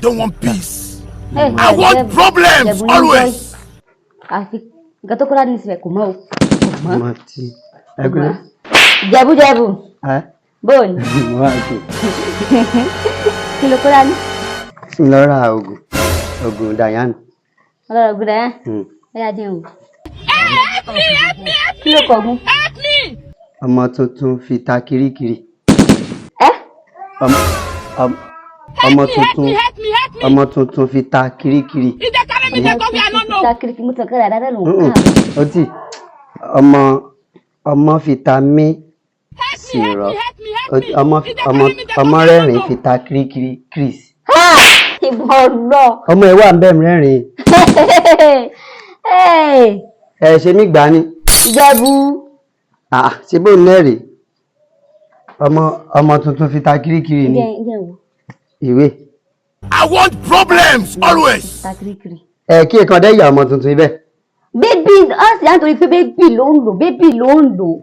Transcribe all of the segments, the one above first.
don't want peace. I want problems always. Gatokola ni sibe kuma. Mati. Agora. Ijebu. Bon. Mati. Kilo kola ni. Lora ogun Dayan. Lora ogun Dayan. Ya din o. Help me. Kilo kogun. Help me. Ọmọ tuntun fi ta kirikiri. Ọmọ tuntun fi ta kirikiri. Ta kirikiri mo tan kara dada lo. Oti. Ọmọ fi ta mi siro. Ọmọ rẹ́rìn fi ta kirikiri Chris. Ìbọn lọ. Ọmọ ẹ wà ńbẹ̀ rẹ́rìn. Ṣe mi gbà ni. Ijebu. Ṣé bó nẹ́rìn. Ọmọ tuntun fi ta kirikiri ni. Ìwé. I want problems always. Ta kirikiri. Kí ẹ̀kan dẹ́ ìyá ọmọ tuntun ibẹ̀. Baby, sì á nítorí pé baby ló ń lò.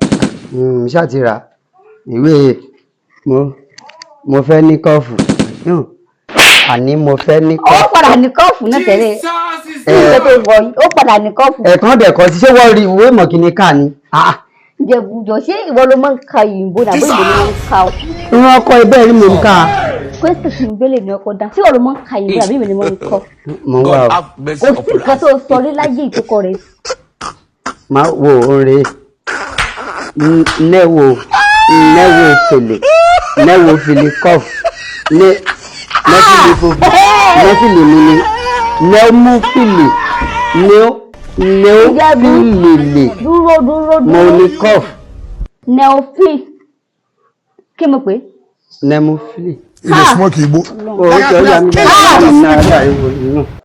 Ṣáà ti rà. Ìwé mo fẹ́ ní kọ́ọ̀fù. Àní mo fẹ́ ní kọ́ọ̀fù. Ó padà ní kọ́ọ̀fù náà tẹ́lẹ̀. Ó padà ní kọ́ọ̀fù. Ẹ̀kan dẹ̀ kọ́ sí ṣé wọ́n rí ìwé mọ̀kìnní ká ni. Ìjẹ̀bùjọ ṣé ìwọ ló máa ń ka ìyìnbó nàbó ìbò ló máa ń ka o. Ìwọ́n ọkọ ibẹ̀ rí mi ń ka. Kwesítọ̀ tí ìbéèrè ní ọkọ̀ dá sí ìwọ ló máa ń ka ìyìnbó nàbó ìbò ló máa ń kọ́. Mo ń wá o. Kò sí nǹkan tó sọ rí láyé ìkókọ rẹ̀. Máa wo oore nẹ́wò fèlè kọ́ọ̀fù nẹ́fìlì mi ni nẹ́mú fìlì nẹ́fìlì dúró mo ní kọ́ọ̀fù. Nẹ́ọ̀fì kí mo pè é. Nẹ́mú fìlì. Ilé smoke Igbo. Ó jẹ́ ìyá mi bá